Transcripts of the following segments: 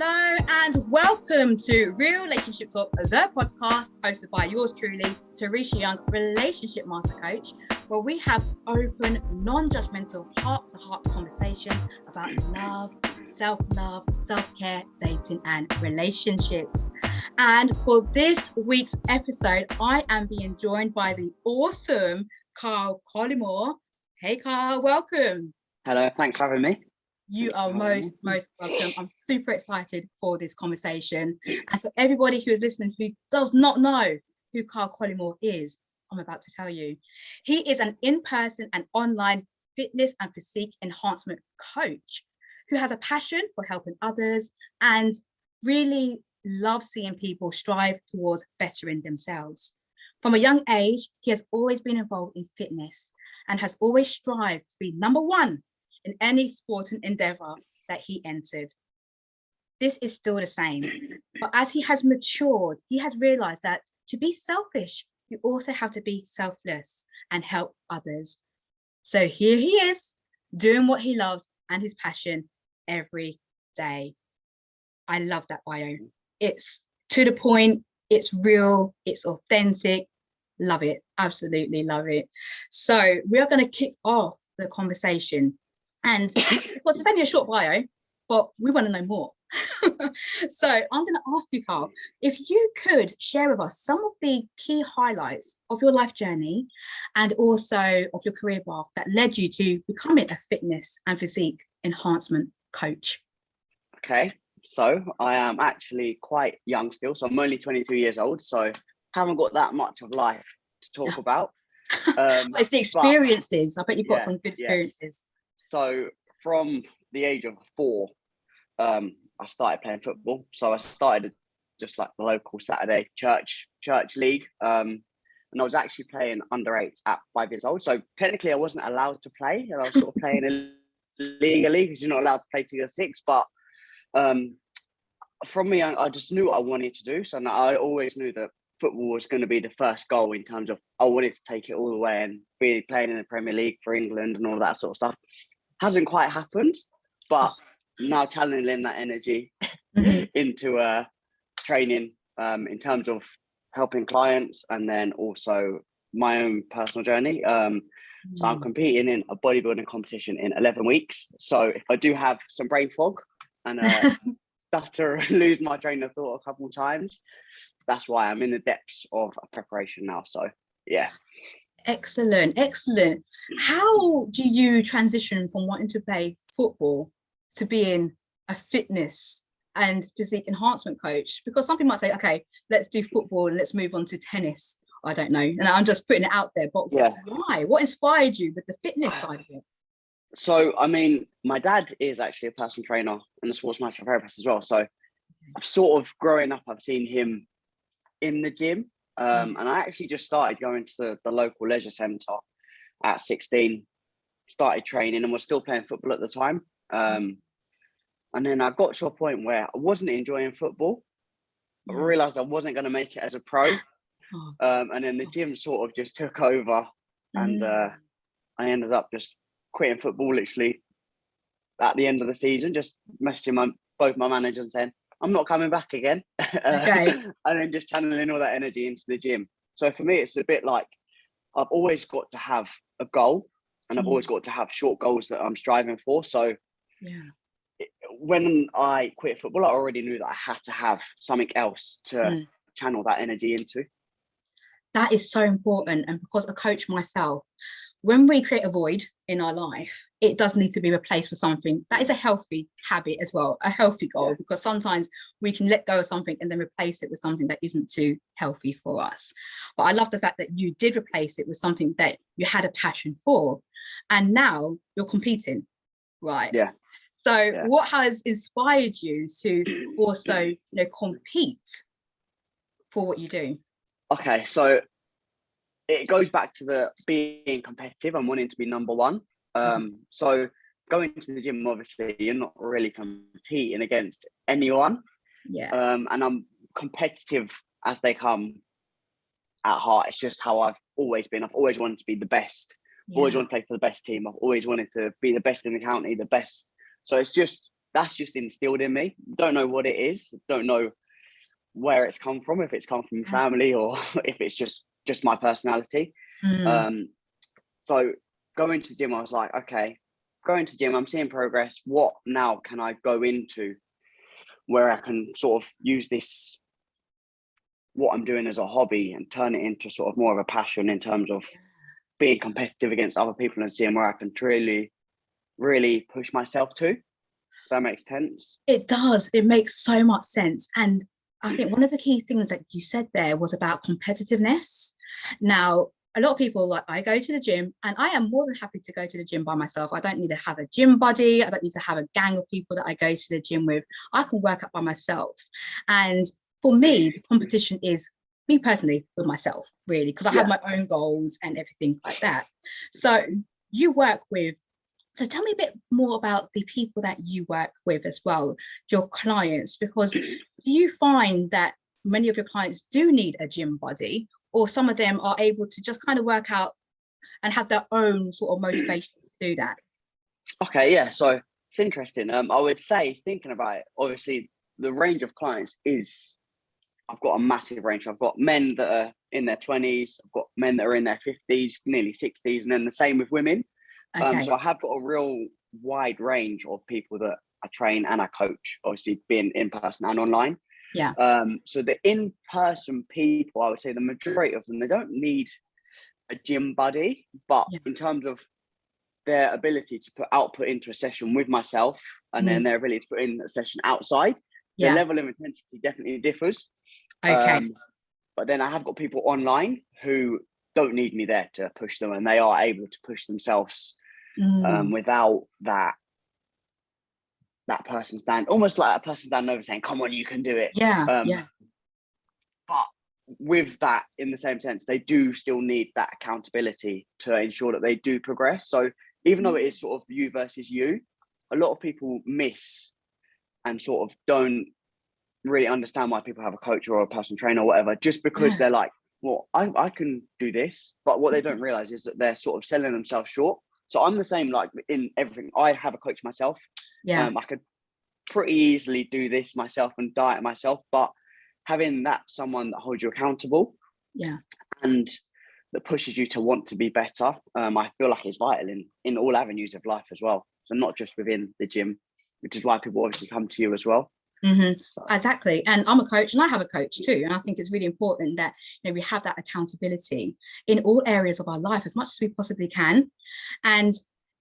Hello and welcome to Real-Ationship Talk, the podcast hosted by yours truly, Teresha Young, relationship master coach, where we have open, non-judgmental, heart-to-heart conversations about love, self-love, self-care, dating and relationships. And for this week's episode, I am being joined by the awesome Collymore. Hey Carl, welcome. Hello, thanks for having me. You are most welcome. I'm super excited for this conversation. And for everybody who is listening who does not know who Collymore is, I'm about to tell you. He is an in-person and online fitness and physique enhancement coach who has a passion for helping others and really loves seeing people strive towards bettering themselves. From a young age, he has always been involved in fitness and has always strived to be number one in any sporting endeavour that he entered. This is still the same, but as he has matured, he has realised that to be selfish, you also have to be selfless and help others. So here he is, doing what he loves and his passion every day. I love that bio. It's to the point, it's real, it's authentic. Love it, absolutely love it. So we are going to kick off the conversation. And because it's only a short bio, but we want to know more. So I'm going to ask you, Carl, if you could share with us some of the key highlights of your life journey and also of your career path that led you to becoming a fitness and physique enhancement coach. Okay, so I am actually quite young still, so I'm only 22 years old, so haven't got that much of life to talk about. It's the experiences. I bet you've got some good experiences. Yes. So from the age of 4, I started playing football. So I started just like the local Saturday church league. And I was actually playing under 8s at 5 years old. So technically I wasn't allowed to play. And I was sort of playing illegally because you're not allowed to play till you're 6. But from me, I just knew what I wanted to do. So I always knew that football was going to be the first goal in terms of I wanted to take it all the way and be playing in the Premier League for England and all that sort of stuff. Hasn't quite happened, but now channeling that energy into training in terms of helping clients and then also my own personal journey. So I'm competing in a bodybuilding competition in 11 weeks. So if I do have some brain fog and stutter and lose my train of thought a couple of times, that's why I'm in the depths of preparation now. So yeah. Excellent. How do you transition from wanting to play football to being a fitness and physique enhancement coach? Because some people might say, okay, let's do football and let's move on to tennis. I don't know. And I'm just putting it out there, but why? What inspired you with the fitness side of it? So, I mean, my dad is actually a personal trainer and a sports massage therapist as well. So I've sort of growing up, I've seen him in the gym. And I actually just started going to the local leisure centre at 16, started training and was still playing football at the time. And then I got to a point where I wasn't enjoying football. I realised I wasn't going to make it as a pro. And then the gym sort of just took over and I ended up just quitting football literally at the end of the season, just messaging both my managers and saying, I'm not coming back again. And then just channeling all that energy into the gym. So for me, it's a bit like I've always got to have a goal and I've always got to have short goals that I'm striving for. So when I quit football, I already knew that I had to have something else to channel that energy into. That is so important. And because a coach myself, when we create a void in our life, it does need to be replaced with something that is a healthy habit as well, a healthy goal, because sometimes we can let go of something and then replace it with something that isn't too healthy for us. But I love the fact that you did replace it with something that you had a passion for, and now you're competing, right? Yeah. So what has inspired you to also, compete for what you do? Okay, so it goes back to the being competitive and wanting to be number one. So going to the gym, obviously, you're not really competing against anyone. And I'm competitive as they come at heart. It's just how I've always been. I've always wanted to be the best. Always wanted to play for the best team. I've always wanted to be the best in the county, the best. So it's just that's just instilled in me. Don't know what it is. Don't know where it's come from, if it's come from family or if it's just my personality. So going to the gym, I was like, okay, going to the gym, I'm seeing progress. What now can I go into where I can sort of use this, what I'm doing as a hobby, and turn it into sort of more of a passion in terms of being competitive against other people and seeing where I can truly, really push myself to. If that makes sense. It does. It makes so much sense. And I think one of the key things that you said there was about competitiveness. Now, a lot of people, like, I go to the gym, and I am more than happy to go to the gym by myself. I don't need to have a gym buddy. I don't need to have a gang of people that I go to the gym with. I can work out by myself. And for me, the competition is me personally with myself, really, because I have my own goals and everything like that. So you work with, so tell me a bit more about the people that you work with as well, your clients, because do you find that many of your clients do need a gym buddy, or some of them are able to just kind of work out and have their own sort of motivation to do that? Okay, yeah, so it's interesting. I would say, thinking about it, obviously the range of clients is, I've got a massive range. I've got men that are in their 20s, I've got men that are in their 50s, nearly 60s, and then the same with women. Okay. So I have got a real wide range of people that I train and I coach, obviously being in person and online. Yeah. So the in-person people, I would say the majority of them, they don't need a gym buddy, but in terms of their ability to put output into a session with myself, and then their ability to put in a session outside, the level of intensity definitely differs. Okay. But then I have got people online who don't need me there to push them, and they are able to push themselves without that person almost like a person standing over saying, come on, you can do it. But with that, in the same sense, they do still need that accountability to ensure that they do progress. So even though it is sort of you versus you, a lot of people miss and sort of don't really understand why people have a coach or a personal trainer or whatever, just because they're like, well, I can do this. But what they don't realize is that they're sort of selling themselves short. So I'm the same, like in everything. I have a coach myself. I could pretty easily do this myself and diet myself, but having that someone that holds you accountable and that pushes you to want to be better, I feel like it's vital in all avenues of life as well. So not just within the gym, which is why people obviously come to you as well. Exactly. And I'm a coach, and I have a coach too, and I think it's really important that, you know, we have that accountability in all areas of our life as much as we possibly can. And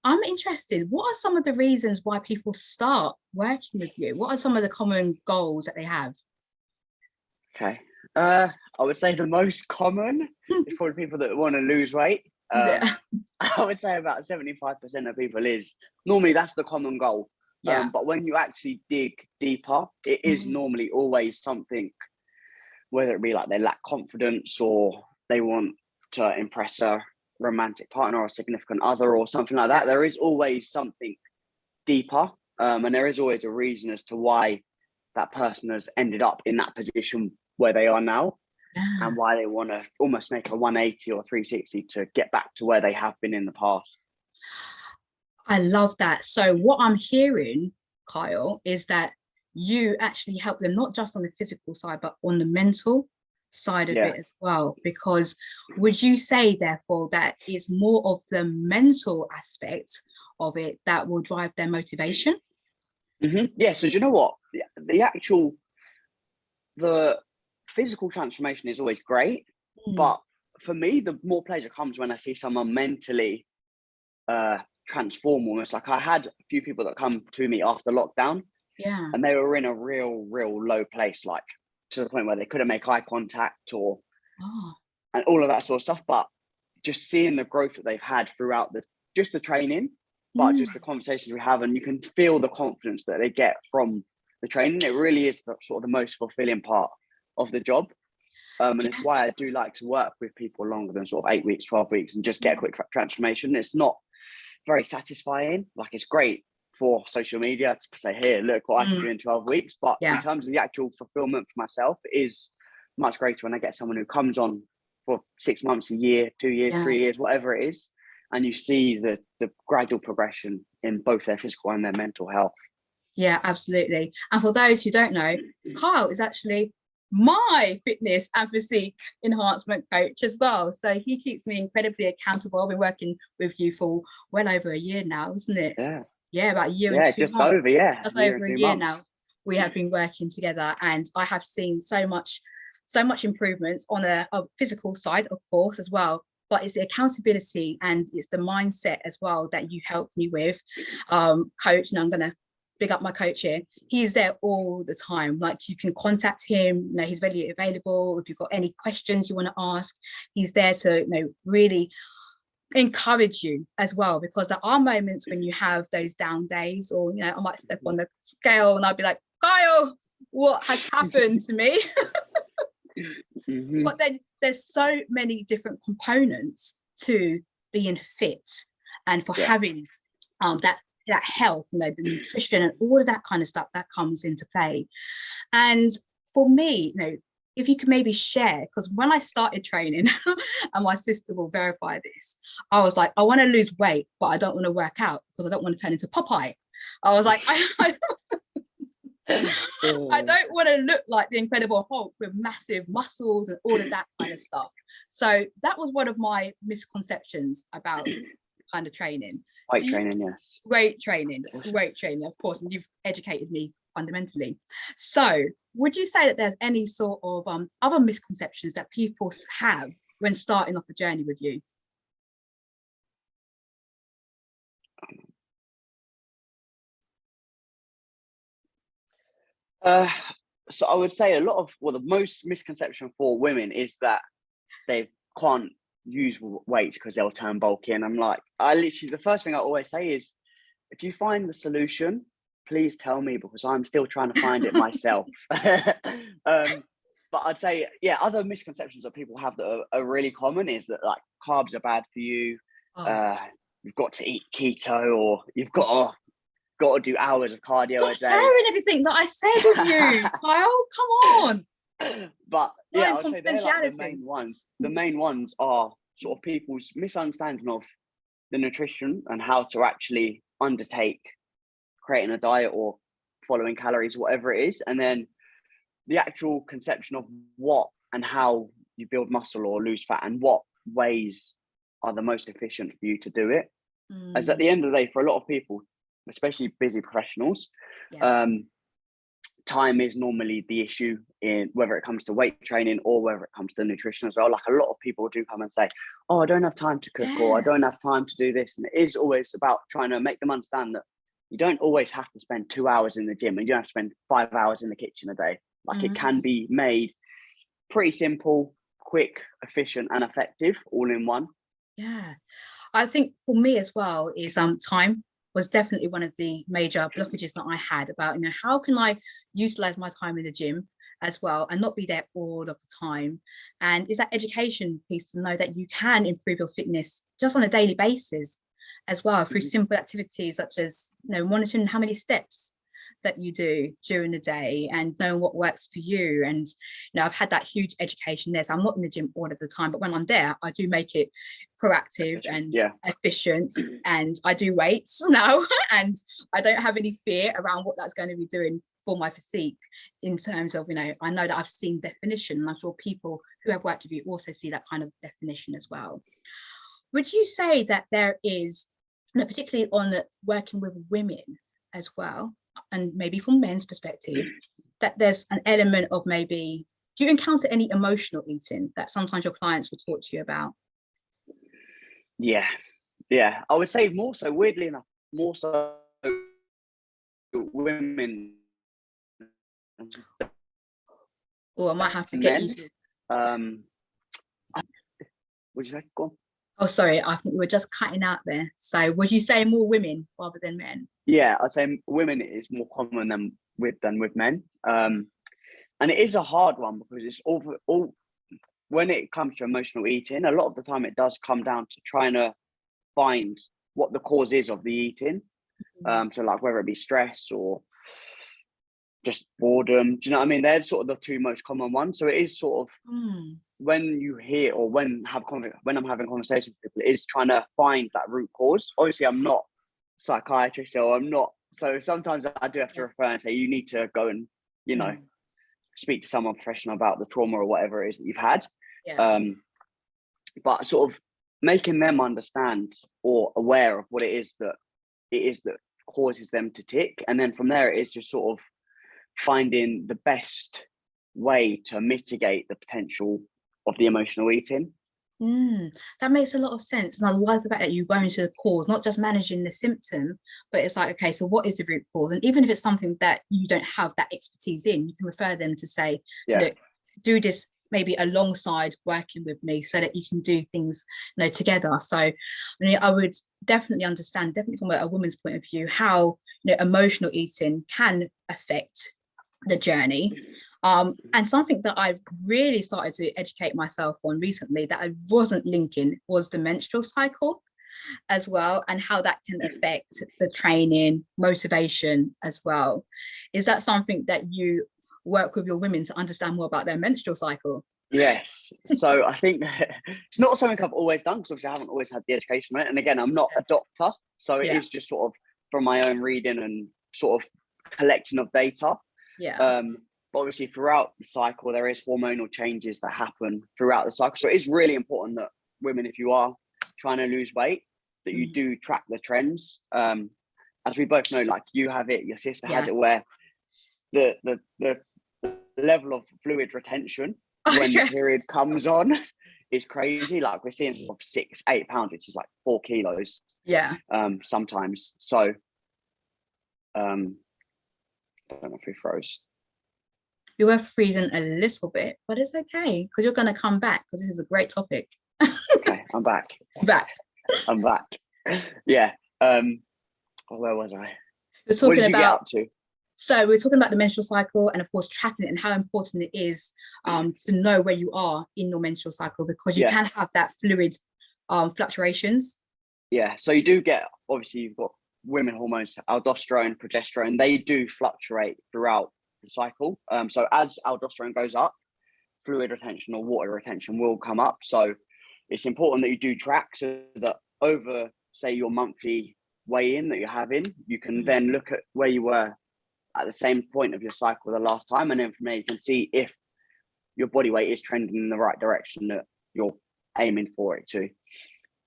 I'm interested, what are some of the reasons why people start working with you? What are some of the common goals that they have? Okay, I would say the most common is probably people that want to lose weight. I would say about 75% of people is normally that's the common goal. But when you actually dig deeper, it is normally always something, whether it be like they lack confidence or they want to impress a romantic partner or a significant other or something like that. There is always something deeper, and there is always a reason as to why that person has ended up in that position where they are now, and why they want to almost make a 180 or 360 to get back to where they have been in the past. I love that. So what I'm hearing, Kyle, is that you actually help them not just on the physical side, but on the mental side of it as well. Because would you say, therefore, that it's more of the mental aspect of it that will drive their motivation? Yeah. So do you know what? The physical transformation is always great, but for me, the more pleasure comes when I see someone mentally transform almost. Like I had a few people that come to me after lockdown, and they were in a real low place, like to the point where they couldn't make eye contact or and all of that sort of stuff. But just seeing the growth that they've had throughout the training, but just the conversations we have, and you can feel the confidence that they get from the training. It really is sort of the most fulfilling part of the job. And it's why I do like to work with people longer than sort of 8 weeks, 12 weeks, and just get a quick transformation. It's not very satisfying. Like it's great for social media to say, here, look what I can do in 12 weeks. But in terms of the actual fulfillment for myself, it is much greater when I get someone who comes on for 6 months, a year, 2 years, 3 years, whatever it is. And you see the gradual progression in both their physical and their mental health. Yeah, absolutely. And for those who don't know, Kyle is actually my fitness and physique enhancement coach as well. So he keeps me incredibly accountable. I've been working with you for well over a year now, isn't it? Yeah. Yeah, about a year and Yeah, two just months. over, yeah. Just Year over and a two year now. months. We have been working together, and I have seen so much improvements on a physical side, of course, as well. But it's the accountability and it's the mindset as well that you helped me with, coach. And I'm gonna big up my coach here. He's there all the time. Like, you can contact him. You know, he's readily available. If you've got any questions you want to ask, he's there to, you know, really encourage you as well, because there are moments when you have those down days, or, you know, I might step on the scale and I'll be like, Kyle, what has happened to me? Mm-hmm. But then there's so many different components to being fit and for having that health, you know, the nutrition and all of that kind of stuff that comes into play. And for me, you know, if you could maybe share, because when I started training, and my sister will verify this, I was like, I want to lose weight, but I don't want to work out because I don't want to turn into Popeye. I was like, I don't want to look like the Incredible Hulk with massive muscles and all of that kind of stuff. So that was one of my misconceptions about kind of training. Weight training, yes. Weight training, of course, and you've educated me fundamentally. So would you say that there's any sort of other misconceptions that people have when starting off the journey with you? So I would say the most misconception for women is that they can't use weight because they'll turn bulky. And I'm like, the first thing I always say is, if you find the solution, please tell me, because I'm still trying to find it myself. But I'd say, yeah, other misconceptions that people have that are really common is that, like, carbs are bad for you. You've got to eat keto, or you've got to do hours of cardio a day. Stop sharing everything that I said with you, Kyle. Come on. But yeah, I'd say they're like the confidentiality. main ones. The main ones are sort of people's misunderstanding of the nutrition and how to actually undertake creating a diet or following calories, whatever it is, and then the actual conception of what and how you build muscle or lose fat and what ways are the most efficient for you to do it. As at the end of the day, for a lot of people, especially busy professionals, time is normally the issue, in whether it comes to weight training or whether it comes to nutrition as well. Like, a lot of people do come and say, oh, I don't have time to cook, or I don't have time to do this. And it is always about trying to make them understand that you don't always have to spend 2 hours in the gym, and you don't have to spend 5 hours in the kitchen a day. Like, it can be made pretty simple, quick, efficient, and effective all in one. Yeah, I think for me as well is time was definitely one of the major blockages that I had about, you know, how can I utilize my time in the gym as well and not be there all of the time. And is that education piece to know that you can improve your fitness just on a daily basis as well, through simple activities such as, you know, monitoring how many steps that you do during the day and knowing what works for you. And, you know, I've had that huge education there. So I'm not in the gym all of the time, but when I'm there, I do make it proactive and efficient. And I do weights now, and I don't have any fear around what that's going to be doing for my physique, in terms of, you know that I've seen definition, and I'm sure people who have worked with you also see that kind of definition as well. Would you say that there is, particularly on working with women as well, and maybe from men's perspective, that there's an element of, maybe, do you encounter any emotional eating that sometimes your clients will talk to you about? Yeah, I would say more so, weirdly enough, more so women. Or I might have to get you to. Would you say? Go on. Oh, sorry, I think you were just cutting out there. So would you say more women rather than men? Yeah, I'd say women is more common than with men. And it is a hard one, because it's all when it comes to emotional eating, a lot of the time it does come down to trying to find what the cause is of the eating. So, like, whether it be stress or just boredom, do you know what I mean? They're sort of the two most common ones. So it is sort of, when you hear, or when I'm having conversations with people, it is trying to find that root cause. Obviously, I'm not a psychiatrist, so I'm not So sometimes I do have to refer and say, you need to go and, you know, speak to someone professional about the trauma or whatever it is that you've had. But sort of making them understand or aware of what it is that causes them to tick. And then from there, it is just sort of finding the best way to mitigate the potential of the emotional eating. That makes a lot of sense. And I like the fact that you go into the cause, not just managing the symptom, but it's like, okay, so what is the root cause? And even if it's something that you don't have that expertise in, you can refer them to say, look, do this maybe alongside working with me so that you can do things, you know, together. So I mean, I would definitely understand, definitely from a woman's point of view, how, you know, emotional eating can affect the journey. And something that I've really started to educate myself on recently that I wasn't linking was the menstrual cycle as well, and how that can affect the training, motivation as well. Is that something that you work with your women to understand more about their menstrual cycle? Yes. So I think it's not something I've always done, because obviously I haven't always had the education on it. And again, I'm not a doctor. So it is just sort of from my own reading and sort of collecting of data. But obviously throughout the cycle, there is hormonal changes that happen throughout the cycle. So it's really important that women, if you are trying to lose weight, that you do track the trends. As we both know, like you have it, your sister has it, where the level of fluid retention when the period comes on is crazy. Like we're seeing sort of 6-8 pounds, which is like 4 kilos. Sometimes. So I don't know if we froze. You were freezing a little bit, but it's okay because you're going to come back because this is a great topic. Okay, I'm back. I'm back. Yeah. Where was I? We're talking what did you about, get up to? So we're talking about the menstrual cycle and of course tracking it and how important it is to know where you are in your menstrual cycle, because you can have that fluid fluctuations. Yeah. So you do get, obviously you've got women hormones, aldosterone, progesterone, they do fluctuate throughout the cycle. So as aldosterone goes up, fluid retention or water retention will come up. So it's important that you do track so that over, say, your monthly weigh-in that you're having, you can then look at where you were at the same point of your cycle the last time, and then from there you can see if your body weight is trending in the right direction that you're aiming for it to.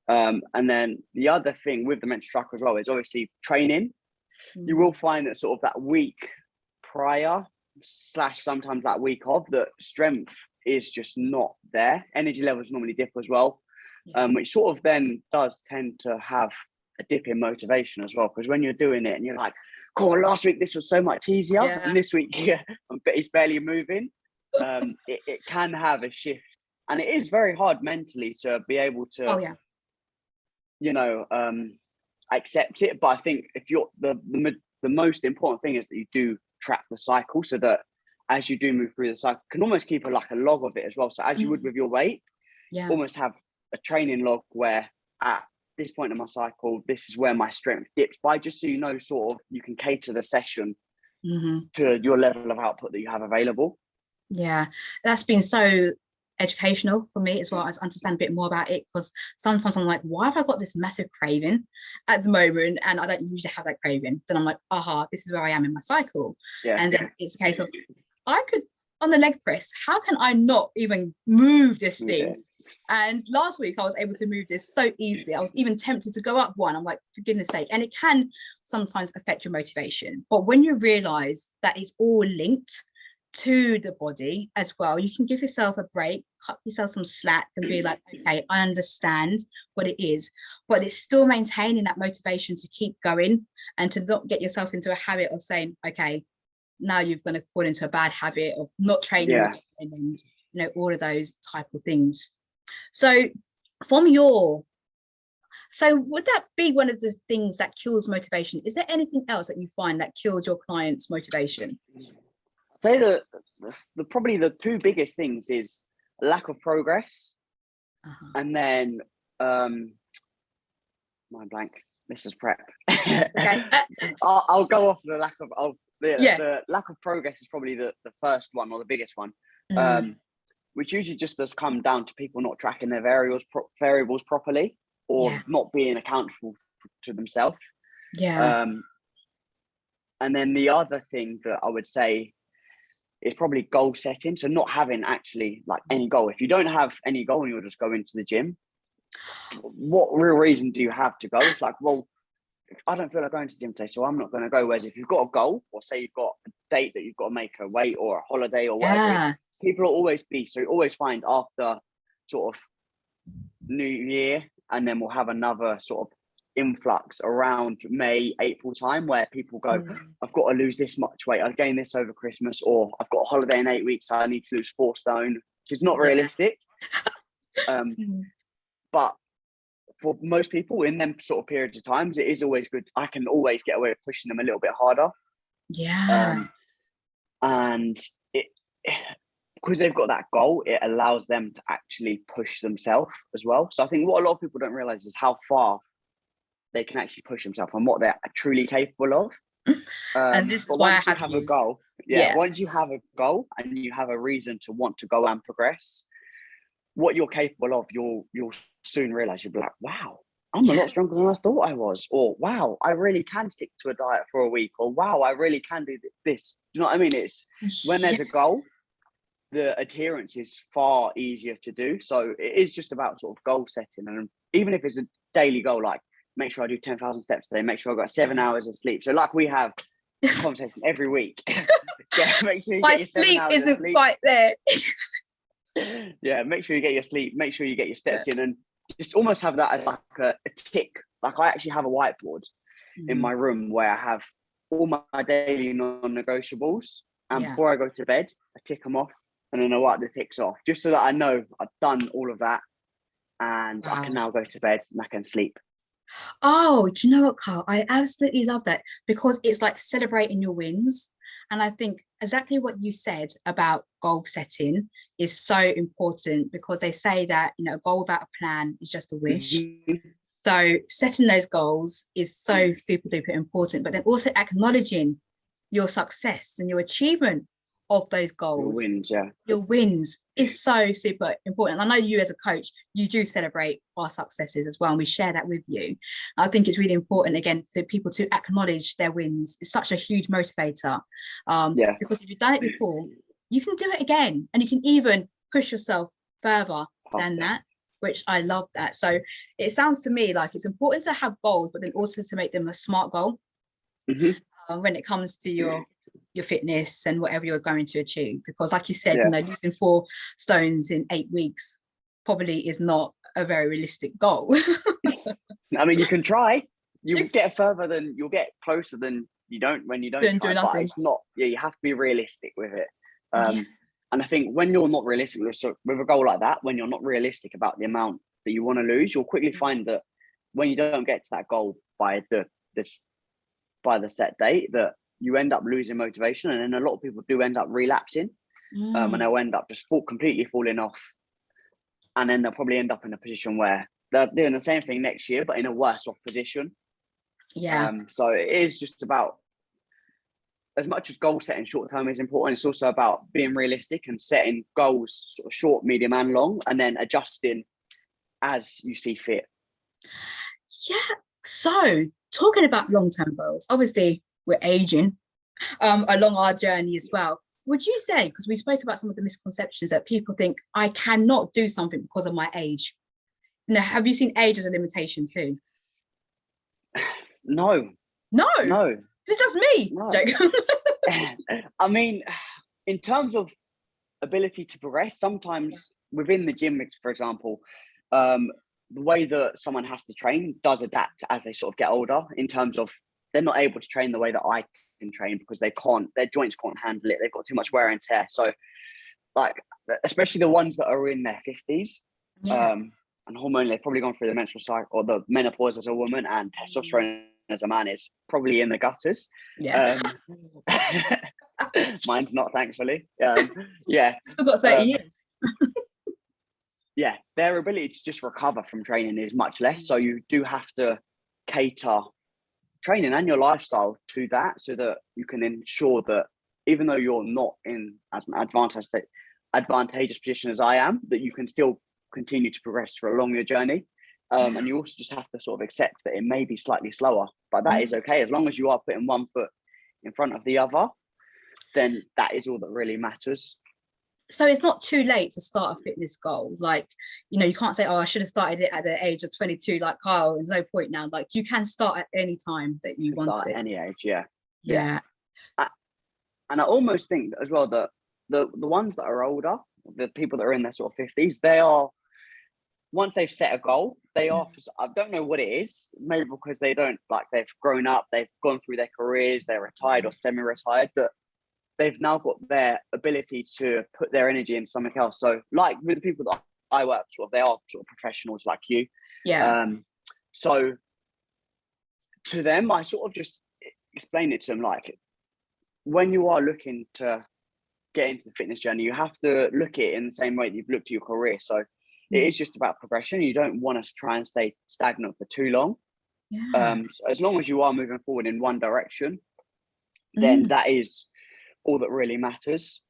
And then the other thing with the menstrual cycle as well is obviously training. You will find that sort of that week prior / sometimes that week of, the strength is just not there. Energy levels normally dip as well, which sort of then does tend to have a dip in motivation as well, because when you're doing it and you're like, cool, last week this was so much easier, and this week it's barely moving, it can have a shift, and it is very hard mentally to be able to you know, accept it. But I think if you're the most important thing is that you do track the cycle, so that as you do move through the cycle, you can almost keep a log of it as well. So as you would with your weight, almost have a training log where at this point in my cycle, this is where my strength dips by, just so you know, sort of you can cater the session to your level of output that you have available. Yeah, that's been so educational for me as well, as understand a bit more about it, because sometimes I'm like, why have I got this massive craving at the moment and I don't usually have that craving? Then I'm like, aha, this is where I am in my cycle. And then it's a case of, I could, on the leg press, how can I not even move this thing? And last week I was able to move this so easily. I was even tempted to go up one. I'm like, for goodness sake. And it can sometimes affect your motivation. But when you realize that it's all linked to the body as well, you can give yourself a break, cut yourself some slack and be like, okay, I understand what it is, but it's still maintaining that motivation to keep going and to not get yourself into a habit of saying, okay, now you're going to fall into a bad habit of not training and, you know, all of those type of things. So from your, so would that be one of the things that kills motivation? Is there anything else that you find that kills your clients' motivation? I'd say the probably the two biggest things is lack of progress, and then mind blank. This is prep. Okay. I'll go off the lack of the lack of progress is probably the first one, or the biggest one. Which usually just does come down to people not tracking their variables properly, or not being accountable to themselves. And then the other thing that I would say is probably goal setting. So not having actually like any goal. If you don't have any goal and you'll just go into the gym, what real reason do you have to go? It's like, well, I don't feel like going to the gym today, so I'm not going to go. Whereas if you've got a goal, or say you've got a date that you've got to make a weight or a holiday or whatever it is, people will always be. So you always find after sort of New Year, and then we'll have another sort of influx around May, April time where people go, I've got to lose this much weight. I've gained this over Christmas, or I've got a holiday in 8 weeks, so I need to lose 4 stone, which is not realistic. But for most people in them sort of periods of times, it is always good. I can always get away with pushing them a little bit harder. And it, because they've got that goal, it allows them to actually push themselves as well. So I think what a lot of people don't realize is how far they can actually push themselves and what they're truly capable of. And this is why I have a goal. Once you have a goal and you have a reason to want to go and progress, what you're capable of, you'll soon realize. You'll be like, wow, I'm a lot stronger than I thought I was. Or wow, I really can stick to a diet for a week. Or wow, I really can do this. You know what I mean? It's when there's a goal, the adherence is far easier to do. So it is just about sort of goal setting. And even if it's a daily goal, like make sure I do 10,000 steps today, make sure I've got 7 hours of sleep. So like we have a conversation every week. Make sure you my get your sleep isn't quite there. Make sure you get your sleep, make sure you get your steps in, and just almost have that as like a tick. Like I actually have a whiteboard in my room where I have all my daily non-negotiables, and before I go to bed I tick them off, and then I wipe the ticks off, just so that I know I've done all of that, and I can now go to bed and I can sleep. Oh, do you know what, Carl? I absolutely love that, because it's like celebrating your wins. And I think exactly what you said about goal setting is so important, because they say that, you know, a goal without a plan is just a wish. So setting those goals is so super duper important, but then also acknowledging your success and your achievement of those goals. Your wins is so super important. I know you as a coach, you do celebrate our successes as well, and we share that with you. I think it's really important, again, for people to acknowledge their wins. It's such a huge motivator, because if you've done it before, you can do it again, and you can even push yourself further than that, which I love that. So it sounds to me like it's important to have goals, but then also to make them a smart goal when it comes to your fitness and whatever you're going to achieve. Because like you said, you know, losing 4 stones in 8 weeks probably is not a very realistic goal. I mean, you can try. You'll get further than, you'll get closer than you don't when you don't try. But it's not, you have to be realistic with it. And I think when you're not realistic with a goal like that, when you're not realistic about the amount that you want to lose, you'll quickly find that when you don't get to that goal by the set date, that you end up losing motivation, and then a lot of people do end up relapsing, and they'll end up just completely falling off, and then they'll probably end up in a position where they're doing the same thing next year but in a worse off position. So it is just about, as much as goal setting short term is important, it's also about being realistic and setting goals sort of short, medium and long, and then adjusting as you see fit. So talking about long-term goals, obviously we're aging along our journey as well. Would you say, because we spoke about some of the misconceptions that people think I cannot do something because of my age? Now, have you seen age as a limitation too? No. Is it just me? No. I mean, in terms of ability to progress, sometimes within the gym, for example, the way that someone has to train does adapt as they sort of get older, in terms of they're not able to train the way that I can train because their joints can't handle it. They've got too much wear and tear. So like, especially the ones that are in their 50s, and hormonally, they've probably gone through the menstrual cycle or the menopause as a woman, and testosterone as a man is probably in the gutters. Mine's not, thankfully. Still got 30 years. Their ability to just recover from training is much less. So you do have to cater training and your lifestyle to that, so that you can ensure that even though you're not in as an advantageous position as I am, that you can still continue to progress for along your journey. And you also just have to sort of accept that it may be slightly slower, but that is okay, as long as you are putting one foot in front of the other, then that is all that really matters. So it's not too late to start a fitness goal. Like, you can't say, oh, I should have started it at the age of 22 like Kyle. There's no point now. Like, you can start at any time that you want Start it. at any age, yeah. And I almost think as well that the ones that are older, the people that are in their sort of 50s, they are, once they've set a goal, they are, I don't know what it is, maybe because they've grown up, they've gone through their careers, they're retired or semi-retired, that they've now got their ability to put their energy into something else. So like with the people that I work with, they are sort of professionals like you. Yeah. So to them, I sort of just explain it to them, like, when you are looking to get into the fitness journey, you have to look at it in the same way that you've looked at your career. So it is just about progression. You don't want to try and stay stagnant for too long. So as long as you are moving forward in one direction, then that is all that really matters.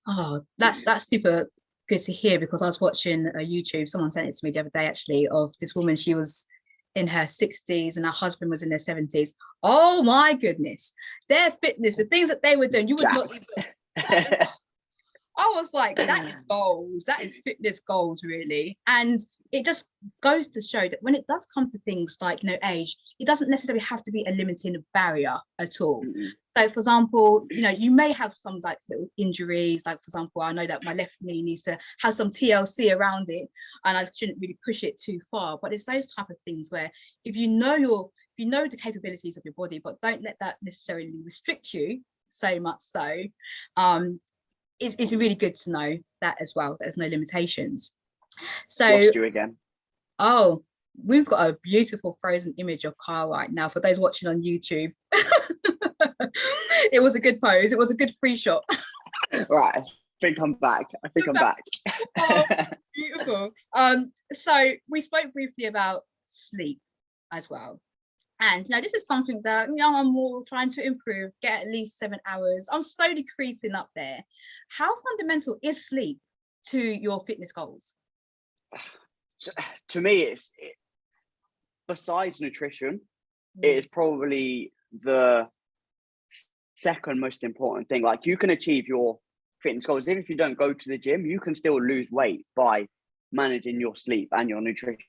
Oh, that's super good to hear, because I was watching a YouTube, someone sent it to me the other day actually, of this woman. She was in her 60s and her husband was in their 70s. Oh my goodness, their fitness, the things that they were doing, you would not even I was like, that is goals, that is fitness goals, really. And it just goes to show that when it does come to things like, age, it doesn't necessarily have to be a limiting barrier at all. So for example, you may have some like little injuries, like for example, I know that my left knee needs to have some TLC around it and I shouldn't really push it too far. But it's those type of things where if you know the capabilities of your body, but don't let that necessarily restrict you so much so, it's really good to know that as well. There's no limitations. So lost you again. Oh, we've got a beautiful frozen image of Kyle right now for those watching on YouTube. It was a good pose. It was a good free shot. Right, I think I'm back. Oh, beautiful. So we spoke briefly about sleep as well. And this is something that I'm more trying to improve, get at least 7 hours. I'm slowly creeping up there. How fundamental is sleep to your fitness goals? To me, it's besides nutrition, it is probably the second most important thing. Like, you can achieve your fitness goals even if you don't go to the gym. You can still lose weight by managing your sleep and your nutrition,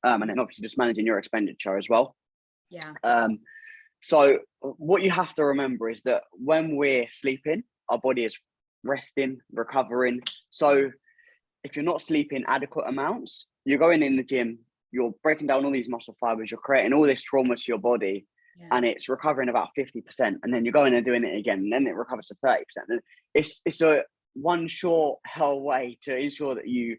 and then obviously just managing your expenditure as well. So what you have to remember is that when we're sleeping, our body is resting, recovering. So if you're not sleeping adequate amounts, you're going in the gym, you're breaking down all these muscle fibers, you're creating all this trauma to your body, and it's recovering about 50%, and then you're going and doing it again, and then it recovers to 30%. And it's a one short hell way to ensure that you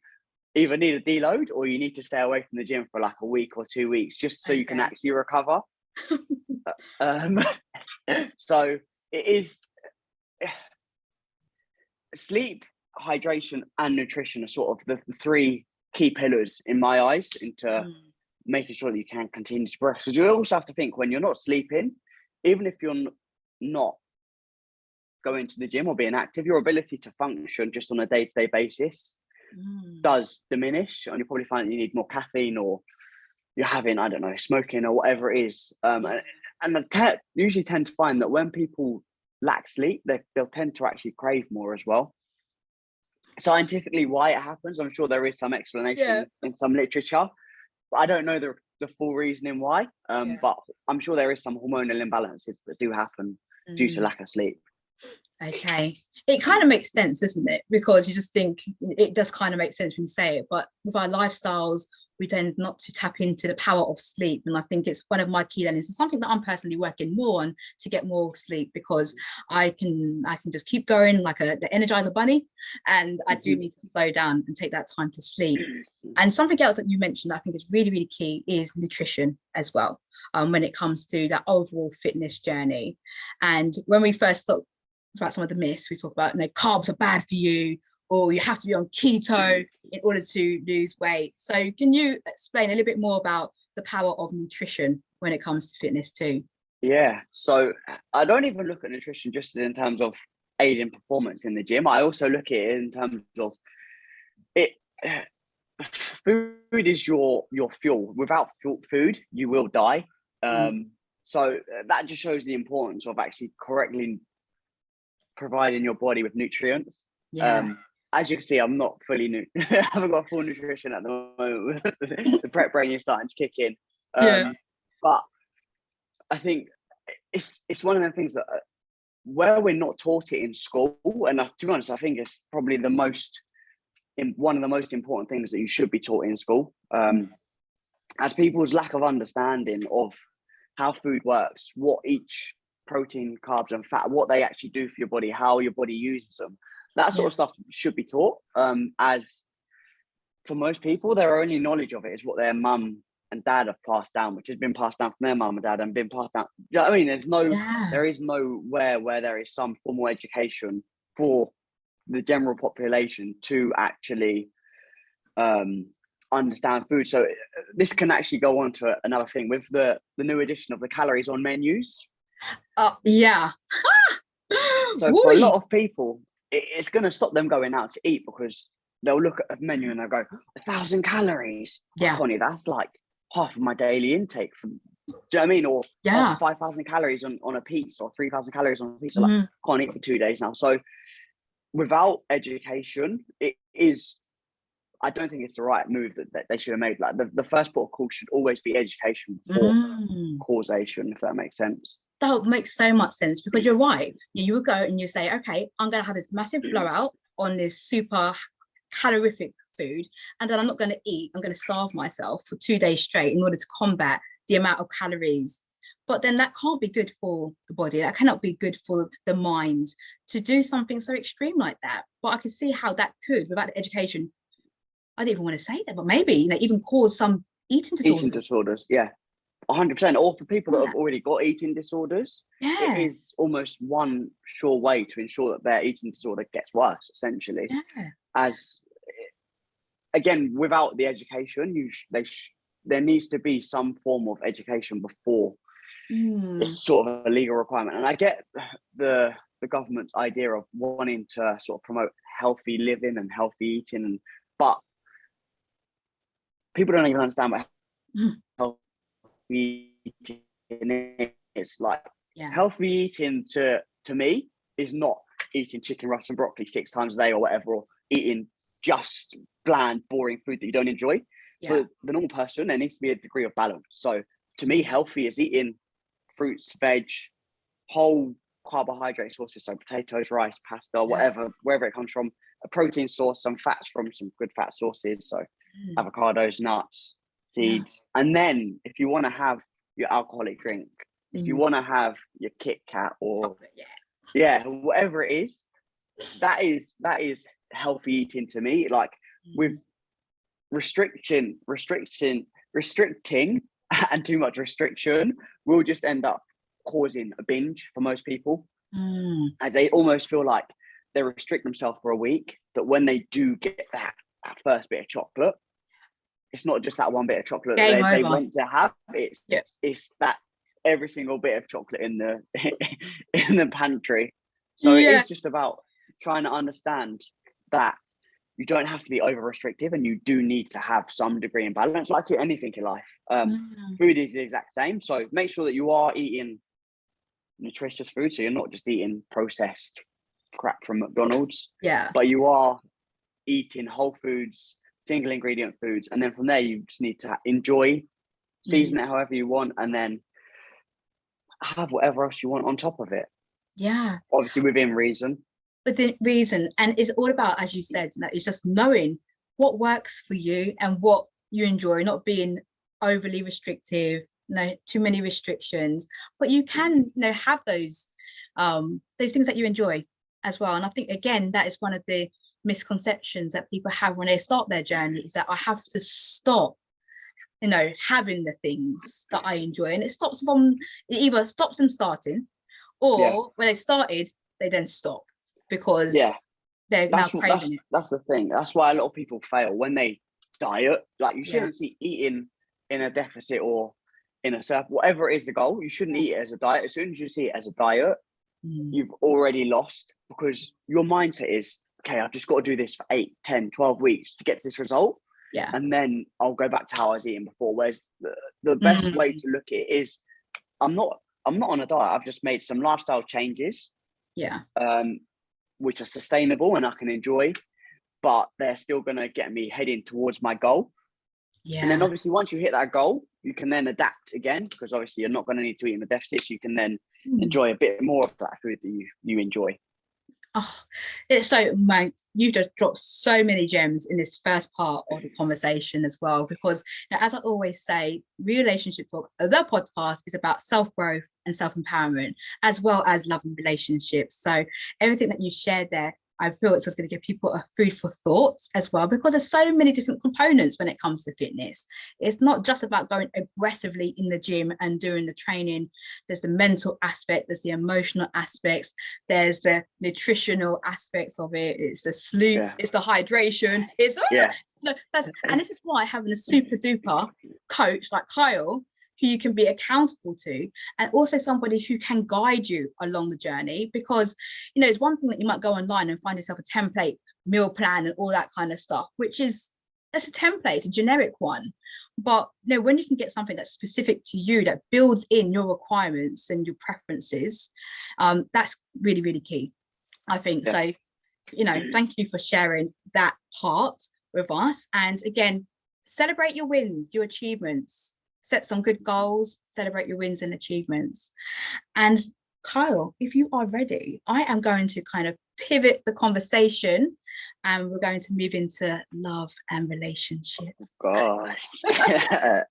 either need a deload or you need to stay away from the gym for like a week or 2 weeks, just so you can actually recover. So it is sleep, hydration, and nutrition are sort of the three key pillars in my eyes into making sure that you can continue to progress. Because you also have to think, when you're not sleeping, even if you're not going to the gym or being active, your ability to function just on a day-to-day basis does diminish, and you probably find that you need more caffeine, or you're having, I don't know, smoking or whatever it is. And I usually tend to find that when people lack sleep, they'll tend to actually crave more as well. Scientifically, why it happens, I'm sure there is some explanation in some literature, but I don't know the full reasoning why. But I'm sure there is some hormonal imbalances that do happen due to lack of sleep. Okay, it kind of makes sense, doesn't it? Because you just think it does kind of make sense when you say it, but with our lifestyles, we tend not to tap into the power of sleep. And I think it's one of my key learnings. It's something that I'm personally working more on to get more sleep, because I can just keep going like the Energizer bunny, and I do need to slow down and take that time to sleep. And something else that you mentioned that I think is really, really key is nutrition as well, when it comes to that overall fitness journey. And when we first talked about some of the myths, we talk about, carbs are bad for you, or you have to be on keto in order to lose weight. So can you explain a little bit more about the power of nutrition when it comes to fitness too? Yeah, so I don't even look at nutrition just in terms of aiding performance in the gym. I also look at it in terms of it. Food is your fuel. Without food, you will die. So that just shows the importance of actually correctly providing your body with nutrients. As you can see, I'm not fully I haven't got full nutrition at the moment. The prep brain is starting to kick in. But I think it's one of the things that where we're not taught it in school, and to be honest, I think it's probably one of the most important things that you should be taught in school. As people's lack of understanding of how food works, what each protein, carbs, and fat, what they actually do for your body, how your body uses them. That sort of stuff should be taught. As for most people, their only knowledge of it is what their mum and dad have passed down, which has been passed down from their mum and dad and been passed down. You know what I mean? There is nowhere where there is some formal education for the general population to actually understand food. So this can actually go on to another thing with the new addition of the calories on menus. So for a lot of people, it's going to stop them going out to eat, because they'll look at a menu and they'll go, 1,000 calories. Connie, that's like half of my daily intake. Do you know what I mean? Or 5,000 calories on a pizza, or 3,000 calories on a pizza. Like, can't eat for 2 days now. So without education, I don't think it's the right move that they should have made. Like the first port of call should always be education before causation, if that makes sense. That makes so much sense, because you're right. You would go and you say, okay, I'm going to have this massive blowout on this super calorific food, and then I'm not going to eat. I'm going to starve myself for 2 days straight in order to combat the amount of calories. But then that can't be good for the body. That cannot be good for the mind to do something so extreme like that. But I can see how that could, without the education, I didn't even want to say that, but maybe, even cause some eating disorders. 100%. Or for people that have already got eating disorders, it is almost one sure way to ensure that their eating disorder gets worse, essentially. As again, without the education, there needs to be some form of education before it's sort of a legal requirement. And I get the government's idea of wanting to sort of promote healthy living and healthy eating, but people don't even understand what healthy eating is. Like, healthy eating to me is not eating chicken, rice, and broccoli 6 times a day or whatever, or eating just bland, boring food that you don't enjoy. For the normal person, there needs to be a degree of balance. So to me, healthy is eating fruits, veg, whole carbohydrate sources, so potatoes, rice, pasta, whatever, wherever it comes from, a protein source, some fats from some good fat sources, so avocados, nuts, seeds. And then if you want to have your alcoholic drink, if you want to have your Kit Kat or whatever it is, that is healthy eating to me. Like, with restricting and too much restriction will just end up causing a binge for most people, as they almost feel like they restrict themselves for a week, that when they do get that first bit of chocolate, it's not just that one bit of chocolate that they want to have, it's that every single bit of chocolate in the in the pantry. So it is just about trying to understand that you don't have to be over restrictive, and you do need to have some degree of balance, like anything in life. Food is the exact same. So make sure that you are eating nutritious food. So you're not just eating processed crap from McDonald's, but you are eating whole foods, single ingredient foods. And then from there, you just need to enjoy, season it however you want, and then have whatever else you want on top of it. Obviously within reason. Within reason. And it's all about, as you said, it's just knowing what works for you and what you enjoy, not being overly restrictive, too many restrictions, but you can have those things that you enjoy as well. And I think, again, that is one of the misconceptions that people have when they start their journey, is that I have to stop having the things that I enjoy, and it either stops them starting, or when they started they then stop because they're now craving it. That's the thing. That's why a lot of people fail when they diet. Like, you shouldn't see eating in a deficit or in a surplus, whatever is the goal. You shouldn't eat it as a diet. As soon as you see it as a diet, you've already lost, because your mindset is, okay, I've just got to do this for 8, 10, 12 weeks to get to this result. And then I'll go back to how I was eating before. Whereas the best way to look at it is, I'm not on a diet. I've just made some lifestyle changes, Yeah. which are sustainable and I can enjoy, but they're still going to get me heading towards my goal. And then Yeah. obviously once you hit that goal, you can then adapt again, because obviously you're not going to need to eat in the deficit. So you can then enjoy a bit more of that food that you enjoy. Oh, it's so, Mike, you've just dropped so many gems in this first part of the conversation as well, because as I always say, Real-Ationship Talk, the podcast, is about self-growth and self-empowerment, as well as love and relationships. So everything that you shared there, I feel it's just going to give people a food for thought as well, because there's so many different components when it comes to fitness. It's not just about going aggressively in the gym and doing the training. There's the mental aspect, there's the emotional aspects, there's the nutritional aspects of it, it's the sleep, it's the hydration, it's and this is why having a super duper coach like Kyle, who you can be accountable to, and also somebody who can guide you along the journey. Because it's one thing that you might go online and find yourself a template meal plan and all that kind of stuff, which is, that's a template, it's a generic one. But when you can get something that's specific to you, that builds in your requirements and your preferences, that's really, really key, I think. So thank you for sharing that part with us. And again, celebrate your wins, your achievements, set some good goals, celebrate your wins and achievements. And Kyle, if you are ready, I am going to kind of pivot the conversation, and we're going to move into love and relationships. Gosh,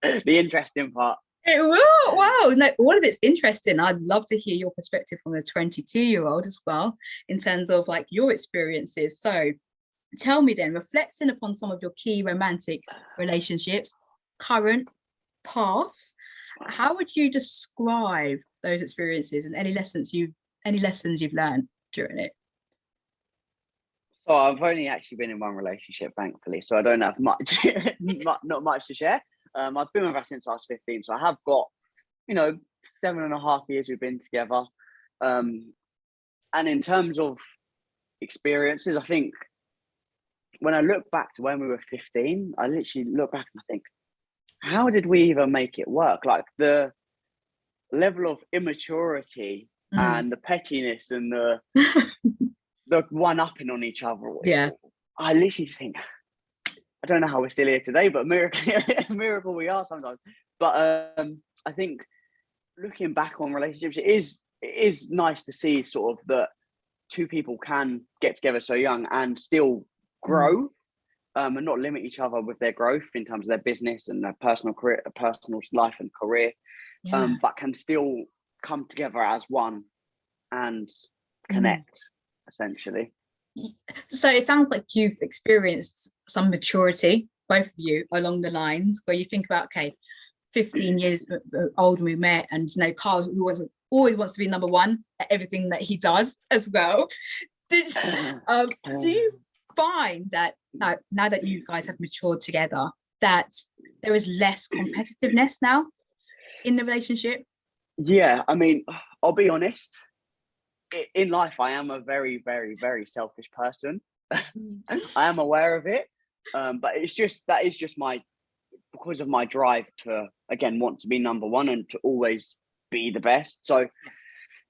the interesting part. Wow, no, all of it's interesting. I'd love to hear your perspective from a 22-year-old as well, in terms of like your experiences. So tell me then, reflecting upon some of your key romantic relationships, current, past, how would you describe those experiences and any lessons you've learned during it? So I've only actually been in one relationship, thankfully, so I don't have much not much to share. I've been with her since I was 15, so I have got 7.5 years we've been together. And in terms of experiences, I think when I look back to when we were 15, I literally look back and I think, how did we even make it work? Like the level of immaturity and the pettiness and the one-upping on each other. Yeah. I literally think, I don't know how we're still here today, but miracle we are sometimes. But I think looking back on relationships, it is nice to see sort of that two people can get together so young and still grow. And not limit each other with their growth in terms of their business and their personal career, personal life and career, but can still come together as one and connect, essentially. So it sounds like you've experienced some maturity, both of you, along the lines where you think about, okay, 15 years old when we met, and Carl, who always wants to be number one at everything that he does as well. Do you find that now that you guys have matured together, that there is less competitiveness now in the relationship? Yeah, I mean, I'll be honest, in life I am a very, very, very selfish person. I am aware of it, but that is just because of my drive to, again, want to be number one and to always be the best. So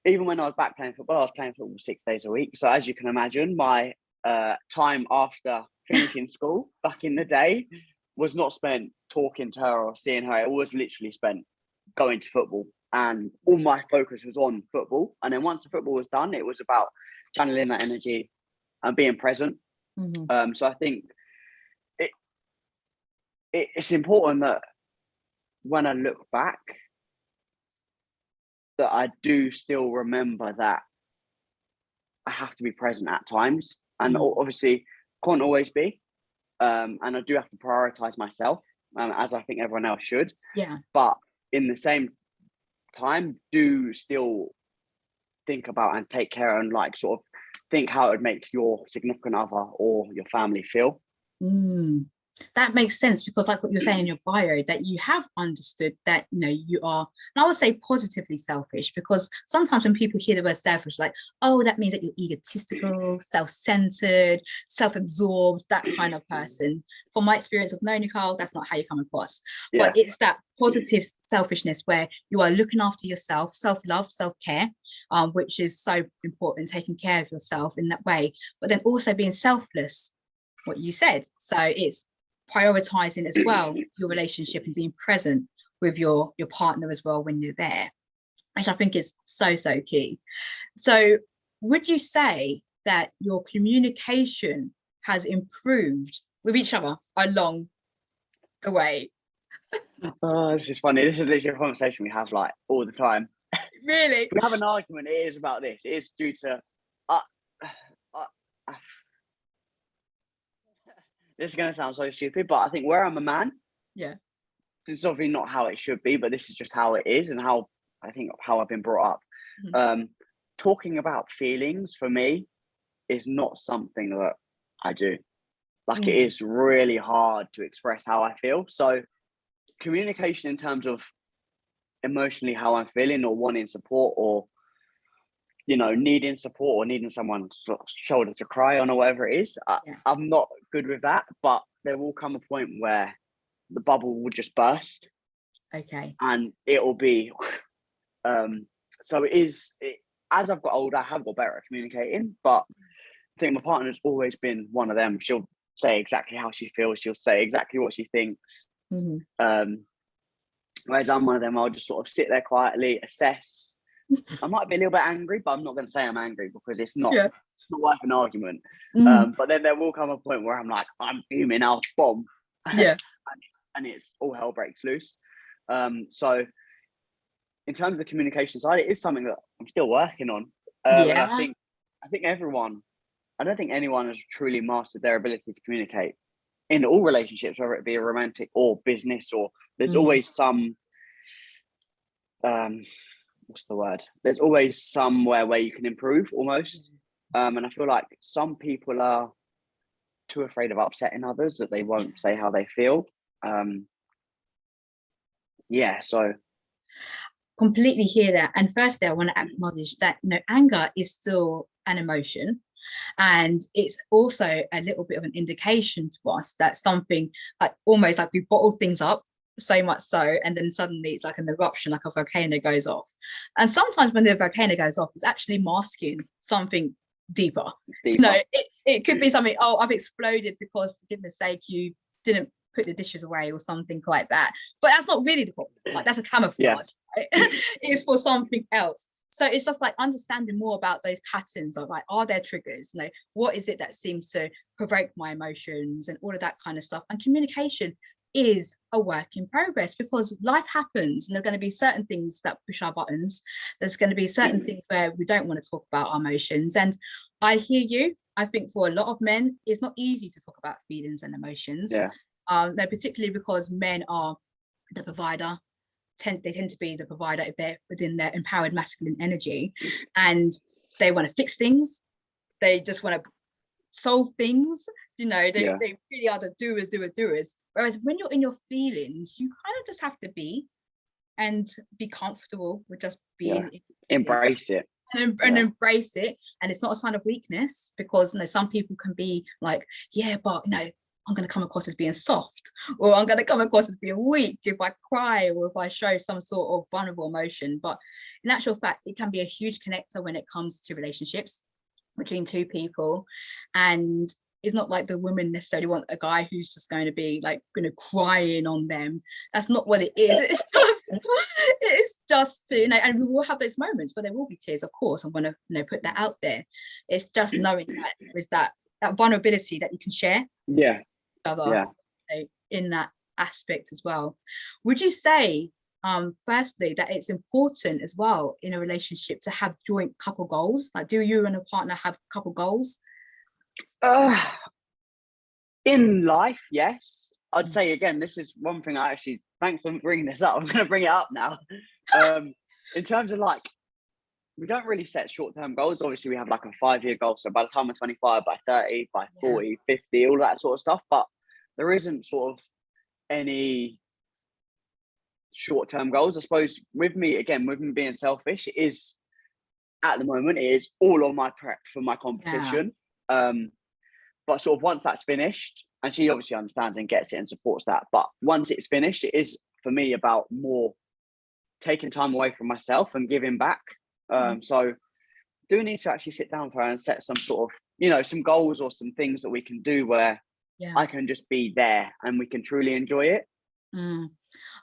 even when I was back playing football, I was playing football 6 days a week. So as you can imagine, my time after finishing school back in the day was not spent talking to her or seeing her. It was literally spent going to football, and all my focus was on football. And then once the football was done, it was about channeling that energy and being present. So I think it's important that when I look back, that I do still remember that I have to be present at times, and obviously can't always be. And I do have to prioritize myself, as I think everyone else should. Yeah. But in the same time, do still think about and take care and like sort of think how it would make your significant other or your family feel. That makes sense, because like what you're saying in your bio, that you have understood that, you know, you are, and I would say positively selfish, because sometimes when people hear the word selfish, like, oh, that means that you're egotistical, self-centered, self-absorbed, that kind of person. From my experience of knowing you, Carl, that's not how you come across. Yeah. But it's that positive selfishness where you are looking after yourself, self-love, self-care, which is so important, taking care of yourself in that way, but then also being selfless, what you said. So it's prioritizing as well your relationship and being present with your partner as well when you're there, which I think is so key. So would you say that your communication has improved with each other along the way? Oh, this is funny. This is literally a conversation we have like all the time. Really? We have an argument. It is about this. It is due to this is going to sound so stupid, but I think where I'm a man, Yeah. this is obviously not how it should be, but this is just how it is and how I think how I've been brought up. Mm-hmm. Talking about feelings for me is not something that I do. Like, it is really hard to express how I feel. So communication in terms of emotionally how I'm feeling, or wanting support, or, you know, needing support, or needing someone's shoulder to cry on, or whatever it is, I'm not good with that. But there will come a point where the bubble will just burst. Okay. And it will be so as I've got older, I have got better at communicating, but I think my partner's always been one of them. She'll say exactly how she feels, she'll say exactly what she thinks. Whereas I'm one of them, I'll just sort of sit there quietly, assess. I might be a little bit angry, but I'm not going to say I'm angry, because it's not worth an argument. But then there will come a point where I'm like, I'm fuming, I'll bomb. Yeah. and it's all hell breaks loose. So in terms of the communication side, it is something that I'm still working on. And I think everyone, I don't think anyone has truly mastered their ability to communicate in all relationships, whether it be a romantic or business, or there's always some what's the word? There's always somewhere where you can improve almost. And I feel like some people are too afraid of upsetting others that they won't say how they feel. So Completely hear that. And firstly, I want to acknowledge that, you know, anger is still an emotion, and it's also a little bit of an indication to us that something, like almost like we bottled things up so much so, and then suddenly it's like an eruption, like a volcano goes off. And sometimes when the volcano goes off, it's actually masking something deeper. You know, it could be something, oh, I've exploded because, for goodness sake, you didn't put the dishes away or something like that. But that's not really the problem. Like, that's a camouflage, right? It's for something else. So it's just like understanding more about those patterns of, like, are there triggers? You know, what is it that seems to provoke my emotions and all of that kind of stuff? And communication is a work in progress, because life happens and there's going to be certain things that push our buttons. There's going to be certain things where we don't want to talk about our emotions. And I hear you. I think for a lot of men, it's not easy to talk about feelings and emotions. No, particularly because men are the provider. They tend to be the provider if they're within their empowered masculine energy, and they want to fix things. They just want to solve things. You know, they really are the doers. Whereas when you're in your feelings, you kind of just have to be comfortable with just being. Embrace it. And embrace it. And it's not a sign of weakness, because, you know, some people can be like, yeah, but, you know, I'm going to come across as being soft, or I'm going to come across as being weak if I cry, or if I show some sort of vulnerable emotion. But in actual fact, it can be a huge connector when it comes to relationships between two people. And it's not like the women necessarily want a guy who's just going to be like, you know, crying on them. That's not what it is. It's just to, you know, and we will have those moments where there will be tears, of course. I'm going to, you know, put that out there. It's just knowing that there is that vulnerability that you can share other in that aspect as well. Would you say, firstly, that it's important as well in a relationship to have joint couple goals? Like, do you and a partner have couple goals? In life, yes. I'd say, again, this is one thing I actually, thanks for bringing this up. I'm going to bring it up now. In terms of, like, we don't really set short-term goals. Obviously, we have like a 5-year goal. So by the time we're 25, by 30, by 40, 50, all that sort of stuff. But there isn't sort of any short-term goals. I suppose with me being selfish, it is at the moment it is all on my prep for my competition. But sort of once that's finished, and she obviously understands and gets it and supports that, but once it's finished, it is for me about more taking time away from myself and giving back. So do need to actually sit down with her and set some sort of, you know, some goals or some things that we can do where I can just be there and we can truly enjoy it.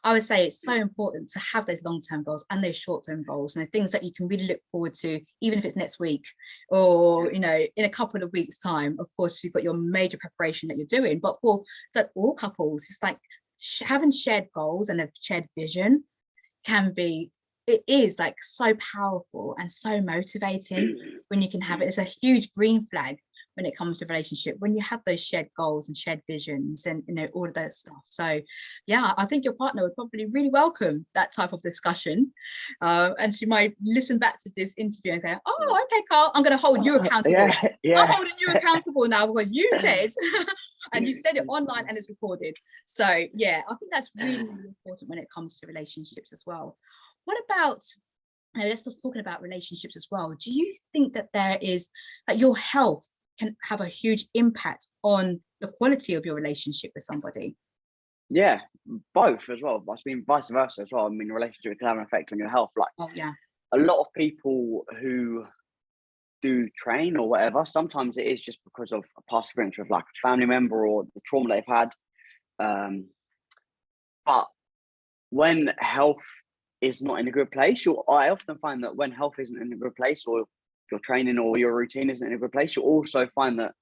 I would say it's so important to have those long-term goals and those short-term goals, and the things that you can really look forward to, even if it's next week or, you know, in a couple of weeks' time. Of course, you've got your major preparation that you're doing, but for that, all couples, it's like having shared goals and a shared vision it is like so powerful and so motivating when you can have it. It's a huge green flag when it comes to relationship, when you have those shared goals and shared visions and, you know, all of that stuff. So yeah, I think your partner would probably really welcome that type of discussion, and she might listen back to this interview and go, oh, okay, Carl, I'm going to hold you accountable. I'm holding you accountable now because you said and you said it online and it's recorded. So yeah, I think that's really, really important when it comes to relationships as well. What about, let's just talking about relationships as well. Do you think that there is, that your health can have a huge impact on the quality of your relationship with somebody? Yeah, both as well. It's been vice versa as well. I mean, relationship can have an effect on your health. Like, a lot of people who do train or whatever, sometimes it is just because of a past experience with like a family member or the trauma they've had. But when health is not in a good place, I often find that when health isn't in a good place, or your training or your routine isn't in a good place, you'll also find that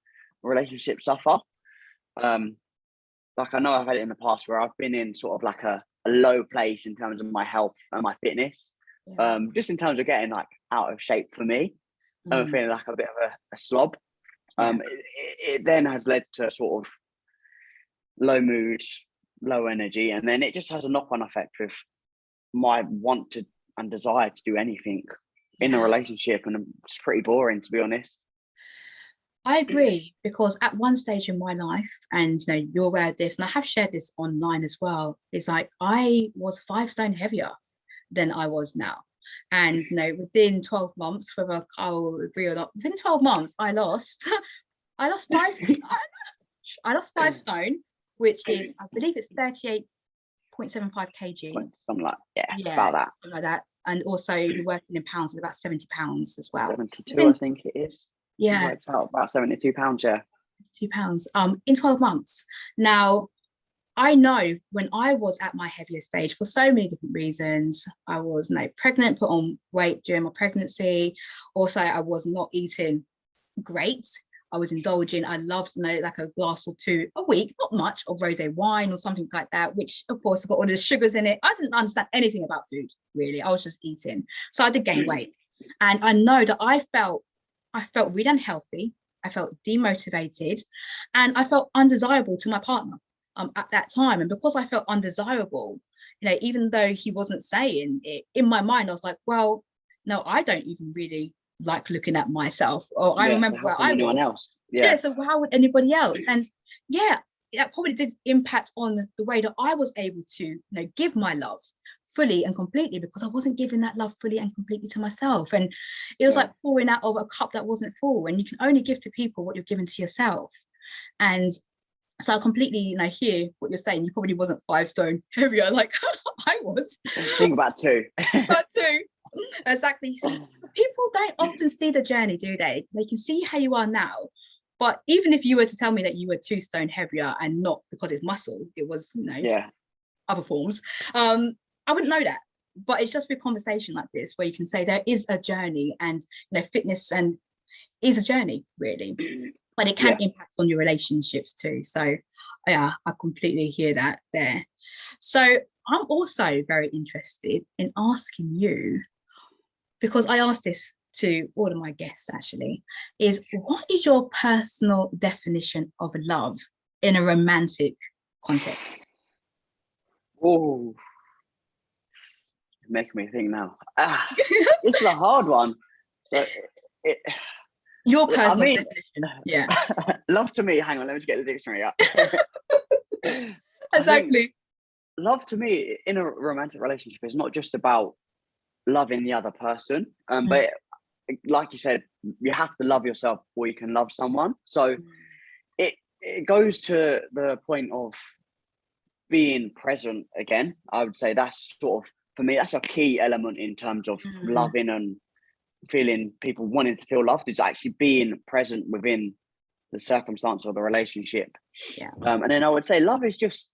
relationships suffer. Like, I know I've had it in the past where I've been in sort of like a low place in terms of my health and my fitness, just in terms of getting like out of shape for me, and feeling like a bit of a slob. It then has led to sort of low mood, low energy, and then it just has a knock-on effect with my want to and desire to do anything in a relationship, and it's pretty boring, to be honest. I agree, because at one stage in my life, and you know, you're aware of this, and I have shared this online as well, it's like I was 5 stone heavier than I was now. And you know, within 12 months, whether I'll agree or not, within 12 months, I lost 5 I lost 5 stone, which is, I believe it's 38.75 kg. Something like, about that. Something like that. And also you're working in pounds, it's about 70 pounds as well. 72, I think it is. Yeah. It's out about 72 pounds, yeah. 2 pounds in 12 months. Now, I know when I was at my heavier stage, for so many different reasons, I was pregnant, put on weight during my pregnancy. Also, I was not eating great. I was indulging. I loved, like a glass or 2 a week, not much, of rosé wine or something like that, which of course got all the sugars in it. I didn't understand anything about food, really. I was just eating. So I did gain weight. And I know that I felt really unhealthy. I felt demotivated, and I felt undesirable to my partner at that time. And because I felt undesirable, even though he wasn't saying it, in my mind, I was like, well, no, I don't even really like looking at myself. Or I remember where I was. Else? So how would anybody else? And that probably did impact on the way that I was able to give my love fully and completely, because I wasn't giving that love fully and completely to myself. And it was like pouring out of a cup that wasn't full, and you can only give to people what you're giving to yourself. And so I completely hear what you're saying. You probably wasn't 5 stone heavier like I was. Think about 2. About 2. Exactly. So people don't often see the journey, do they? They can see how you are now, but even if you were to tell me that you were 2 stone heavier, and not because it's muscle, it was other forms, I wouldn't know that. But it's just with conversation like this where you can say there is a journey, and fitness and is a journey, really, but it can impact on your relationships too. So I completely hear that there. So I'm also very interested in asking you, because I asked this to all of my guests actually, is what is your personal definition of love in a romantic context? Oh, you're making me think now. This is a hard one. But Your I personal mean, definition. Yeah. love to me, hang on, let me just get the dictionary up. I think Exactly. love to me in a romantic relationship is not just about loving the other person, but like you said, you have to love yourself before you can love someone. So it goes to the point of being present again. I would say that's sort of, for me, that's a key element in terms of loving and feeling people wanting to feel loved, is actually being present within the circumstance or the relationship. Yeah. And then I would say love is just,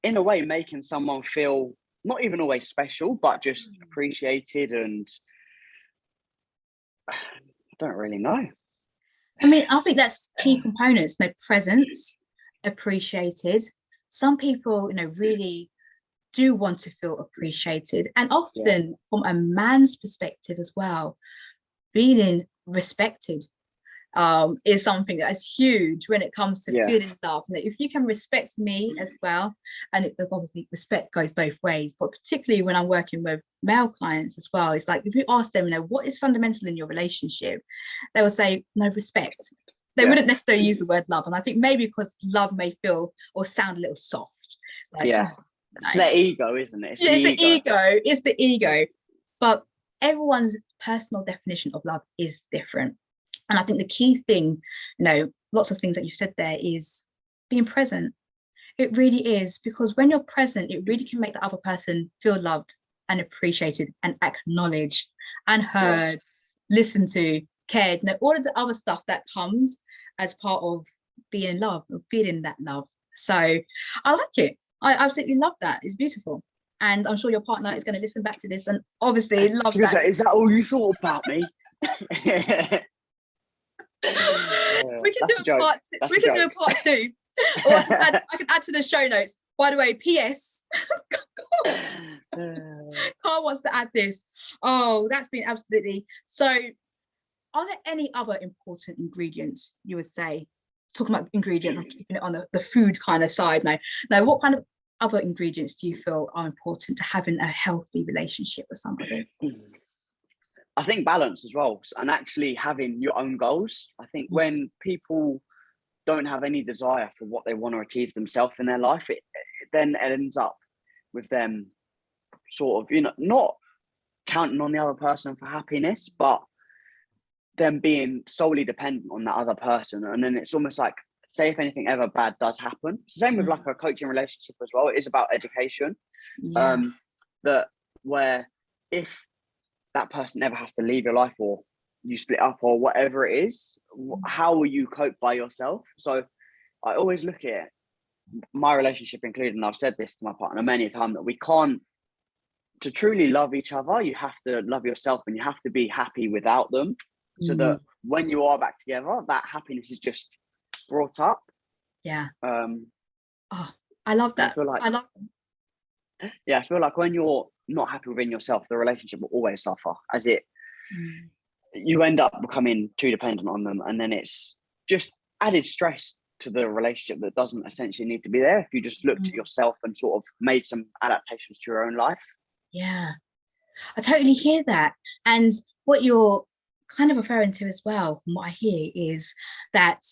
in a way, making someone feel not even always special, but just appreciated. And I don't really know. I mean, I think that's key components, presence, appreciated. Some people, really do want to feel appreciated. And often from a man's perspective as well, being respected is something that is huge when it comes to feeling love. If you can respect me as well, and obviously respect goes both ways, but particularly when I'm working with male clients as well, it's like if you ask them, what is fundamental in your relationship, they will say no, respect. They wouldn't necessarily use the word love, and I think maybe because love may feel or sound a little soft, like it's their ego, isn't it? It's the ego. But everyone's personal definition of love is different. And I think the key thing, lots of things that you've said there, is being present. It really is, because when you're present, it really can make the other person feel loved and appreciated and acknowledged and heard, listened to, cared, all of the other stuff that comes as part of being in love or feeling that love. So I like it. I absolutely love that. It's beautiful. And I'm sure your partner is going to listen back to this and obviously love that. Is that all you thought about me? We can do a part two. Or I can add to the show notes. By the way, P.S. Carl wants to add this. Oh, that's been absolutely. So are there any other important ingredients you would say? Talking about ingredients, I'm keeping it on the food kind of side now. Now, what kind of other ingredients do you feel are important to having a healthy relationship with somebody? I think balance as well, and actually having your own goals. I think when people don't have any desire for what they want to achieve themselves in their life, it then ends up with them sort of, not counting on the other person for happiness, but them being solely dependent on that other person. And then it's almost like, say if anything ever bad does happen, it's the same with like a coaching relationship as well. It is about education. That where if that person ever has to leave your life, or you split up, or whatever it is, how will you cope by yourself? So I always look at my relationship included, and I've said this to my partner many a time, that we can't, to truly love each other, you have to love yourself, and you have to be happy without them, so that when you are back together, that happiness is just brought up. I love that. I feel like when you're not happy within yourself, the relationship will always suffer, as you end up becoming too dependent on them, and then it's just added stress to the relationship that doesn't essentially need to be there if you just looked at yourself and sort of made some adaptations to your own life. I totally hear that. And what you're kind of referring to as well, from what I hear, is that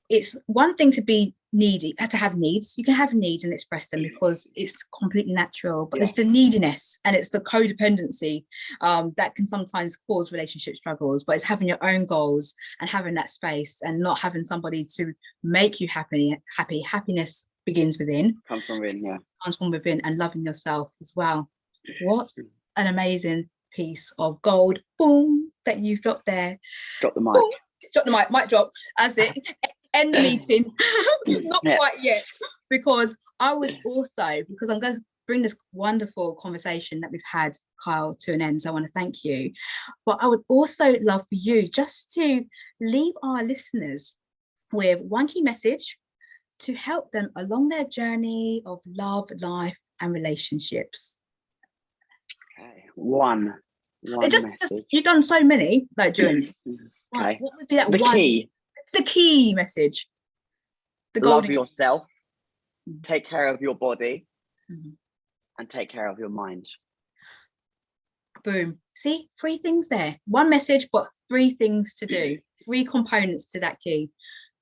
it's one thing to be needy, to have needs. You can have needs and express them because it's completely natural, but there's the neediness and it's the codependency that can sometimes cause relationship struggles. But it's having your own goals and having that space and not having somebody to make you happy. Happiness begins within. Comes from within, and loving yourself as well. What an amazing piece of gold, boom, that you've dropped there. Drop the mic. Boom. Drop the mic, mic drop. As it end the meeting. Not quite yet, because I would also, because I'm going to bring this wonderful conversation that we've had, Kyle, to an end, so I want to thank you, but I would also love for you just to leave our listeners with one key message to help them along their journey of love, life and relationships. One just you've done so many during this. What would be that the key message? Love yourself, take care of your body, and take care of your mind. Boom. See, 3 things there. 1 message, but 3 things to do. 3 components to that key.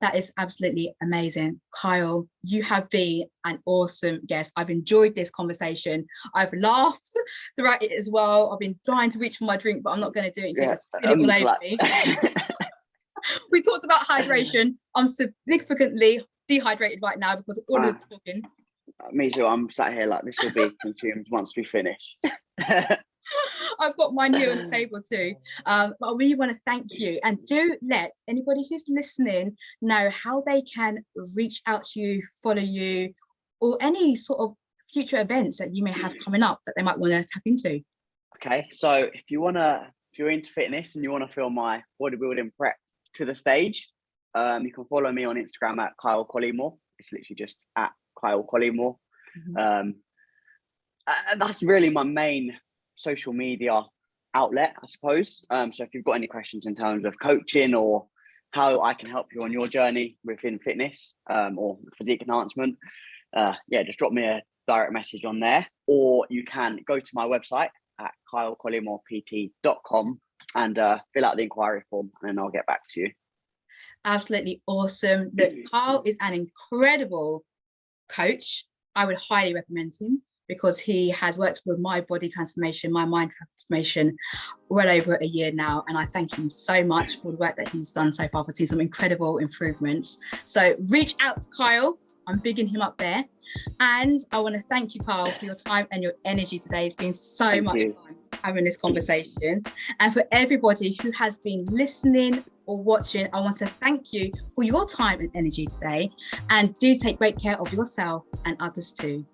That is absolutely amazing. Kyle, you have been an awesome guest. I've enjoyed this conversation. I've laughed throughout it as well. I've been trying to reach for my drink, but I'm not going to do it in case I spill it all over me. We talked about hydration. I'm significantly dehydrated right now because of all of the talking. Me too. I'm sat here like this will be consumed once we finish. I've got mine here on the table too. But I really want to thank you, and do let anybody who's listening know how they can reach out to you, follow you, or any sort of future events that you may have coming up that they might want to tap into. Okay, so if you're into fitness and you want to feel my bodybuilding prep to the stage, you can follow me on Instagram at Kyle Collymore. It's literally just at Kyle Collymore. That's really my main social media outlet, I suppose. So if you've got any questions in terms of coaching or how I can help you on your journey within fitness or physique enhancement, just drop me a direct message on there, or you can go to my website at kylecollymore.pt.com and fill out the inquiry form, and then I'll get back to you. Absolutely awesome. Look, Kyle is an incredible coach. I would highly recommend him because he has worked with my body transformation, my mind transformation, well over a year now. And I thank him so much for the work that he's done so far. I've seen some incredible improvements. So reach out to Kyle. I'm bigging him up there. And I want to thank you, Kyle, for your time and your energy today. It's been so much fun having this conversation. And for everybody who has been listening or watching, I want to thank you for your time and energy today. And do take great care of yourself and others too.